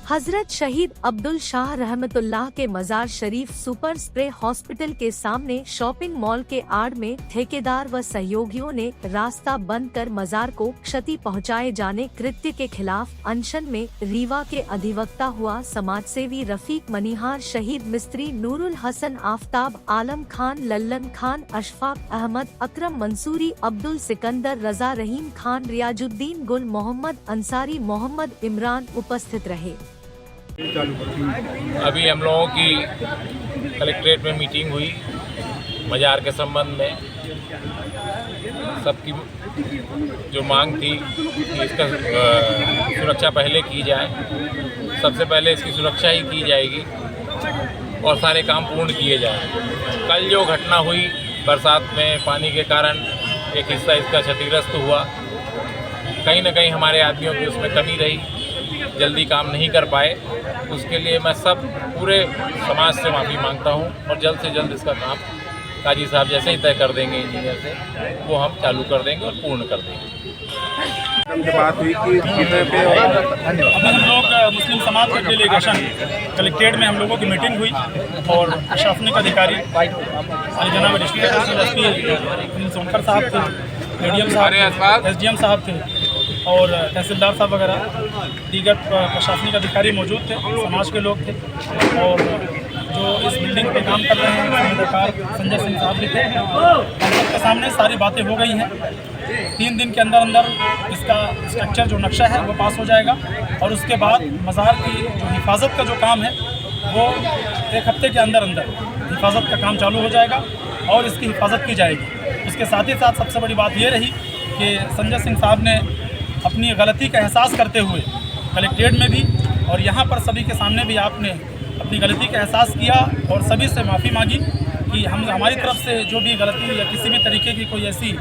हजरत शहीद अब्दुल शाह रहमतुल्लाह के मजार शरीफ सुपर स्प्रे हॉस्पिटल के सामने शॉपिंग मॉल के आड़ में ठेकेदार व सहयोगियों ने रास्ता बंद कर मजार को क्षति पहुंचाए जाने कृत्य के खिलाफ अनशन में रीवा के अधिवक्ता हुआ समाजसेवी रफीक मनीहार, शहीद मिस्त्री नूरुल हसन, आफ्ताब आलम खान, लल्लन खान, अशफाक अहमद, अकरम मंसूरी, अब्दुल सिकंदर, रजा, रहीम खान, रियाजुद्दीन, गुल मोहम्मद अंसारी, मोहम्मद इमरान उपस्थित रहे। अभी हम लोगों की कलेक्ट्रेट में मीटिंग हुई मजार के संबंध में। सबकी जो मांग थी कि इसका सुरक्षा पहले की जाए, सबसे पहले इसकी सुरक्षा ही की जाएगी और सारे काम पूर्ण किए जाए। कल जो घटना हुई बरसात में पानी के कारण एक हिस्सा इसका क्षतिग्रस्त हुआ, कहीं ना कहीं हमारे आदमियों की उसमें कमी रही, जल्दी काम नहीं कर पाए। उसके लिए मैं सब पूरे समाज से माफ़ी मांगता हूं और जल्द से जल्द इसका काम काजी साहब जैसे ही तय कर देंगे इंजीनियर से, वो हम चालू कर देंगे और पूर्ण कर देंगे। बात हुई कि हम लोग मुस्लिम समाज का डेलीगेशन कलेक्ट्रेट में हम लोगों की मीटिंग हुई और प्रशासनिक अधिकारी जनाब डिस्ट्रिक्ट एसपी सोनकर साहब थे, एडीएम साहब, एसडीएम साहब थे और तहसीलदार साहब वगैरह दीगर प्रशासनिक अधिकारी मौजूद थे, समाज के लोग थे और जो इस बिल्डिंग पे काम कर रहे हैं संविधाकार संजय सिंह साहब भी थे। हम सबके सामने सारी बातें हो गई हैं। 3 दिन के अंदर अंदर इसका स्ट्रक्चर जो नक्शा है वो पास हो जाएगा और उसके बाद मज़ार की जो हिफाजत का जो काम है वो 1 हफ्ते के अंदर अंदर हिफाजत का काम चालू हो जाएगा और इसकी हिफाजत की जाएगी। उसके साथ ही साथ सबसे बड़ी बात ये रही कि संजय सिंह साहब ने अपनी गलती का एहसास करते हुए कलेक्ट्रेट में भी और यहाँ पर सभी के सामने भी आपने अपनी गलती का एहसास किया और सभी से माफ़ी मांगी कि हमारी तरफ से जो भी गलती या किसी भी तरीके की कोई ऐसी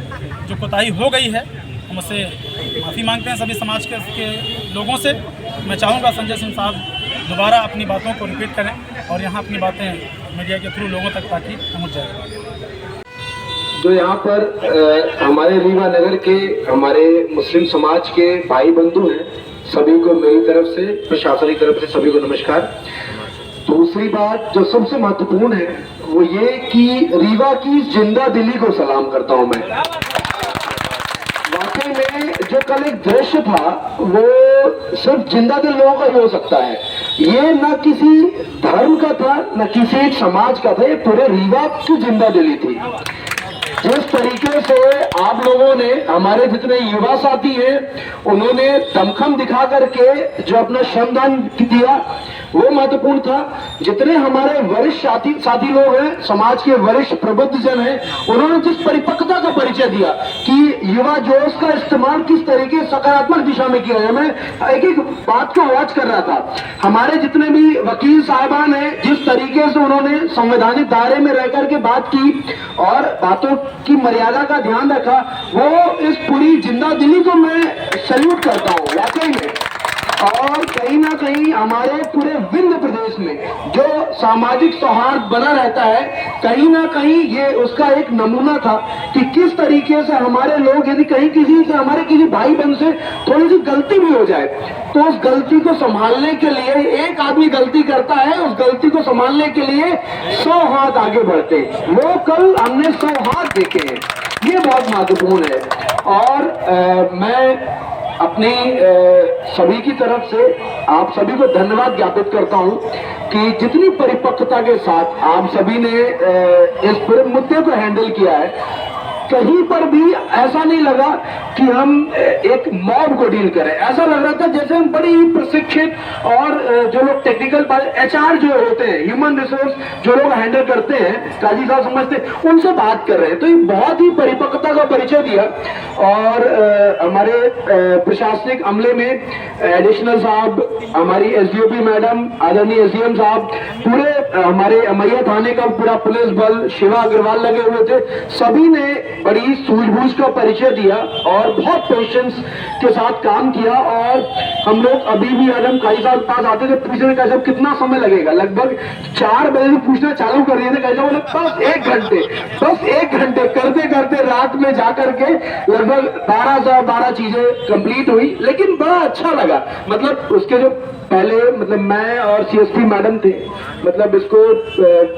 जो कोताही हो गई है हम उससे माफ़ी मांगते हैं सभी समाज के लोगों से। मैं चाहूँगा संजय सिंह साहब दोबारा अपनी बातों को रिपीट करें और यहाँ अपनी बातें मीडिया के थ्रू लोगों तक ताकि पहुँच जाए। जो यहाँ पर हमारे रीवा नगर के हमारे मुस्लिम समाज के भाई बंधु हैं, सभी को मेरी तरफ से, प्रशासन की तरफ से सभी को नमस्कार। दूसरी बात जो सबसे महत्वपूर्ण है वो ये कि रीवा की जिंदा दिली को सलाम करता हूँ मैं। वाकई में जो कल एक दृश्य था वो सिर्फ जिंदा दिल लोगों का ही हो सकता है। ये न किसी धर्म का था न किसी एक समाज का था, ये पूरे रीवा की जिंदा दिली थी। जिस तरीके से आप लोगों ने, हमारे जितने युवा साथी हैं, उन्होंने दमखम दिखा करके जो अपना श्रमदान दिया वो महत्वपूर्ण था। जितने हमारे वरिष्ठ साथी लोग हैं, समाज के वरिष्ठ प्रबुद्ध जन हैं, उन्होंने जिस परिपक्वता का परिचय दिया कि युवा जोश का इस्तेमाल किस तरीके सकारात्मक दिशा में किया है। मैं एक एक बात को वॉच कर रहा था। हमारे जितने भी वकील साहिबान हैं, जिस तरीके से उन्होंने संवैधानिक दायरे में रह करके बात की और बातों की मर्यादा का ध्यान रखा, वो इस पूरी जिंदा दिली को मैं सल्यूट करता हूँ वाकई में। और कहीं ना कहीं हमारे पूरे विंध्य प्रदेश में जो सामाजिक सौहार्द बना रहता है, कहीं ना कहीं ये उसका एक नमूना था कि किस तरीके से हमारे लोग, यदि कहीं किसी से, हमारे किसी भाई बहन से थोड़ी सी गलती भी हो जाए तो उस गलती को संभालने के लिए, एक आदमी गलती करता है, उस गलती को संभालने के लिए 100 हाथ आगे बढ़ते। वो कल हमने 100 हाथ देखे हैं, ये बहुत महत्वपूर्ण है। और मैं अपनी सभी की तरफ से आप सभी को धन्यवाद ज्ञापित करता हूं कि जितनी परिपक्वता के साथ आप सभी ने इस पूरे मुद्दे को हैंडल किया है। कहीं पर भी ऐसा नहीं लगा कि हम एक मॉब को डील करें। ऐसा लग रहा था जैसे हम बड़ी ही प्रशिक्षित और जो लोग टेक्निकल HR जो होते हैं, ह्यूमन रिसोर्स जो लोग हैंडल करते हैं, काजी साहब समझते हैं, उनसे बात कर रहे हैं। तो ये बहुत ही परिपक्वता का परिचय दिया। और हमारे प्रशासनिक अमले में एडिशनल साहब, हमारी SDOP मैडम, आदरणीय SDM साहब, पूरे हमारे अमैया थाने का पूरा पुलिस बल, शिवा अग्रवाल लगे हुए थे, सभी ने बड़ी सूझबूझ का परिचय दिया और बहुत पेशेंस के साथ काम किया। और हम लोग अभी भी मैडम कई साल पास आते थे, पूछने का जब कितना समय लगेगा, लगभग 4 बजे से पूछना चालू कर रहे थे, कैसा बोले बस 1 घंटे करते करते रात में जाकर के लगभग 12 चीजें कंप्लीट हुई। लेकिन बड़ा अच्छा लगा, मतलब उसके जो पहले मतलब मैं और सीएसपी मैडम थे, मतलब इसको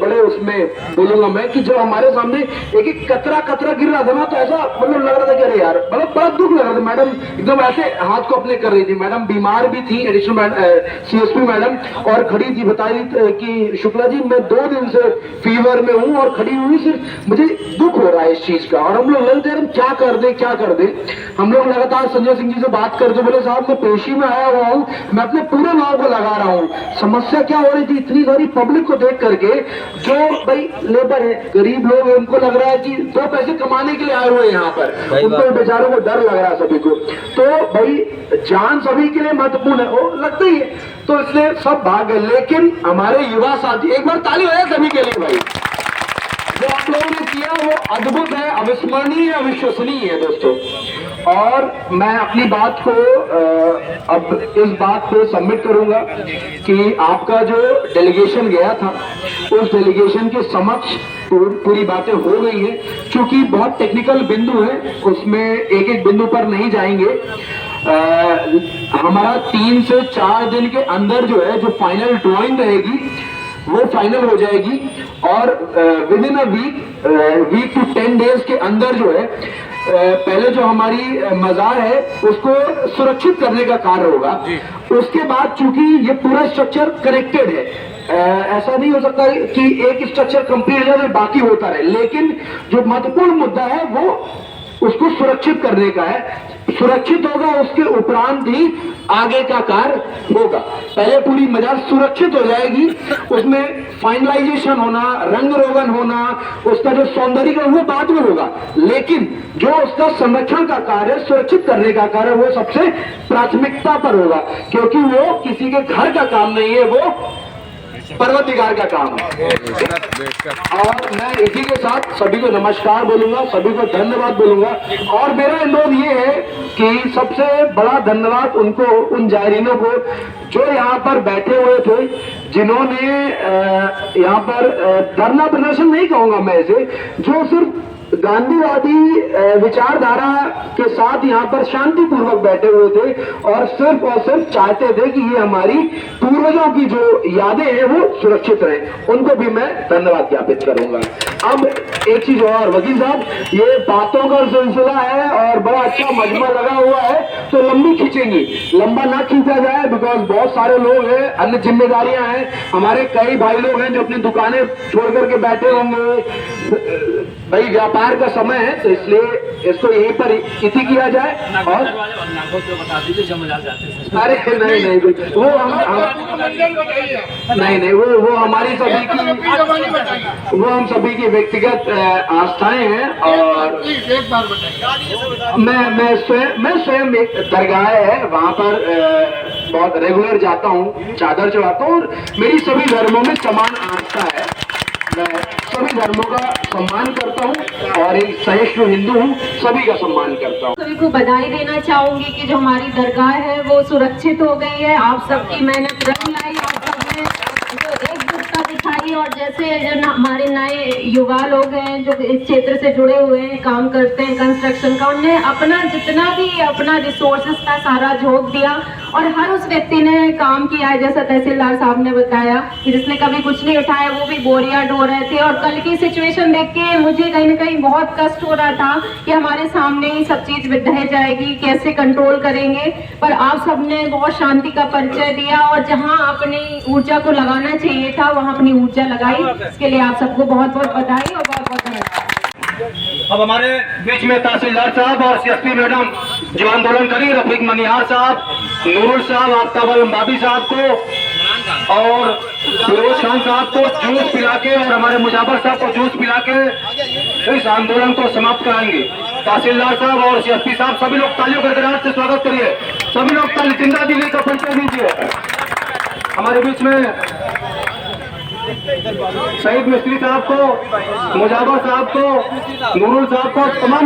बड़े उसमें बोलूंगा मैं कि जब हमारे सामने एक एक कतरा गिर रहा था ना, तो ऐसा मतलब लग रहा था कि अरे यार, मतलब बड़ा दुख लग रहा था। मैडम एकदम ऐसे हाथ को अपने कर रही थी, मैडम बीमार भी थी, एडिशनल सीएसपी मैडम, और खड़ी थी, बता रही कि शुक्ला जी मैं 2 दिन से फीवर में हूँ और खड़ी हुई, सिर्फ मुझे दुख हो रहा है इस चीज का। और हम लोग लगते हैं क्या कर दे। हम लोग लगातार संजय सिंह जी से बात करते, बोले साहब मैं पेशी में आया हुआ हूँ, मैं अपने पूरे लोगों को लगा रहा हूँ। समस्या क्या हो रही थी, इतनी सारी पब्लिक को देख करके, जो भाई लेबर है, गरीब लोग हैं, उनको लग रहा है कि 2 पैसे कमाने के लिए आए हुए हैं यहाँ पर, उनको बेचारों को डर लग रहा है सभी को। तो भाई जान सभी के लिए महत्वपूर्ण है, वो लगता ही है, तो इसलिए सब भाग गए। लेकिन हमारे युवा साथी, एक बार ताली हो जाए सभी के लिए भाई, जो आप लोगों ने किया वो अद्भुत है, अविस्मरणीय, अविश्वसनीय है दोस्तों। और मैं अपनी बात को अब इस बात पे सबमिट करूंगा कि आपका जो डेलीगेशन गया था, उस डेलीगेशन के समक्ष पूरी बातें हो गई हैं। क्योंकि बहुत टेक्निकल बिंदु है, उसमें एक बिंदु पर नहीं जाएंगे। हमारा 3 से 4 दिन के अंदर जो है, जो फाइनल ड्राइंग रहेगी वो फाइनल हो जाएगी, और within a week to 10 days के अंदर जो है, पहले जो हमारी मजार है उसको सुरक्षित करने का कार्य होगा। उसके बाद चूंकि ये पूरा स्ट्रक्चर कनेक्टेड है, ऐसा नहीं हो सकता कि एक स्ट्रक्चर कंप्लीट हो जाए बाकी होता रहे, लेकिन जो महत्वपूर्ण मुद्दा है वो उसको सुरक्षित करने का है। सुरक्षित होगा, उसके उपरांत ही आगे का कार्य होगा। पहले पूरी मजार सुरक्षित हो जाएगी, उसमें फाइनलाइजेशन होना, रंग रोगन होना, उसका जो सौंदर्यीकरण वो बाद में होगा, लेकिन जो उसका संरक्षण का कार्य, सुरक्षित करने का कार्य, वो सबसे प्राथमिकता पर होगा, क्योंकि वो किसी के घर का काम नहीं है, वो पर्वतिकार का काम है। और मैं इसी के साथ सभी को नमस्कार बोलूंगा, सभी को धन्यवाद बोलूंगा। और मेरा अनुरोध ये है कि सबसे बड़ा धन्यवाद उनको, उन जायरीनों को जो यहाँ पर बैठे हुए थे, जिन्होंने यहाँ पर धरना प्रदर्शन नहीं कहूंगा मैं इसे, जो सिर्फ गांधीवादी विचारधारा के साथ यहाँ पर शांतिपूर्वक बैठे हुए थे और सिर्फ चाहते थे कि ये हमारी पूर्वजों की जो यादें हैं वो सुरक्षित रहें, उनको भी मैं धन्यवाद ज्ञापित करूंगा। अब एक चीज और, वकील साहब, ये बातों का सिलसिला है और बड़ा अच्छा मजमा लगा हुआ है, तो लंबी खींचेंगी, लंबा ना खींचा जाए, बिकॉज बहुत सारे लोग हैं, अन्य जिम्मेदारियां हैं, हमारे कई भाई लोग हैं जो अपनी दुकानें छोड़ करके बैठे होंगे। भाई व्यापार का समय है, तो इसलिए इसको यहीं पर इति किया जाए। और बता दीजिए, अरे नहीं वो नहीं वो हमारी सभी की, वो हम सभी की व्यक्तिगत आस्थाएं हैं। और मैं स्वयं एक दरगाह है, वहां पर बहुत रेगुलर जाता हूँ, चादर चढ़ाता हूँ, और मेरी सभी धर्मों में समान आस्था है। मैं सभी धर्मों का सम्मान करता हूँ और एक सहिष्णु हिंदू हूँ, सभी का सम्मान करता हूँ। सभी को बधाई देना चाहूंगी कि जो हमारी दरगाह है वो सुरक्षित हो गई है। आप सबकी मेहनत रंग लाई, आप सबने जो एकजुटता दिखाई, और जैसे जो हमारे नए युवा लोग हैं जो इस क्षेत्र से जुड़े हुए हैं, काम करते हैं कंस्ट्रक्शन का, उन्हें अपना जितना भी अपना रिसोर्सेस था सारा झोंक दिया, और हर उस व्यक्ति ने काम किया है। जैसा तहसीलदार साहब ने बताया कि जिसने कभी कुछ नहीं उठाया वो भी बोरियां ढो रहे थे। और कल की सिचुएशन देख के मुझे कहीं ना कहीं बहुत कष्ट हो रहा था कि हमारे सामने ही सब चीज ढह जाएगी, कैसे कंट्रोल करेंगे। पर आप सबने बहुत शांति का परिचय दिया, और जहां अपनी ऊर्जा को लगाना चाहिए था वहां अपनी ऊर्जा लगाई। इसके लिए आप सबको बहुत बहुत बधाई और बहुत बहुत धन्यवाद। अब हमारे बीच में तहसीलदार साहब और सीएसपी मैडम जो आंदोलन करी, रफीक मनिहार साहब, नूरुल साहब, आफ्ताब आलम बाबी साहब को और फिरोज खान साहब को जूस पिला के, और हमारे मुजाफर साहब को जूस पिला के इस आंदोलन को समाप्त कराएंगे। तहसीलदार साहब और सीएसपी साहब, सभी लोग तालियों के गड़गड़ाहट से स्वागत करिए, सभी लोग जिंदा दिली का परिचय दीजिए। हमारे बीच में शहीद मिस्त्री साहब को, मुजावर साहब को, नूरुल साहब को, तमाम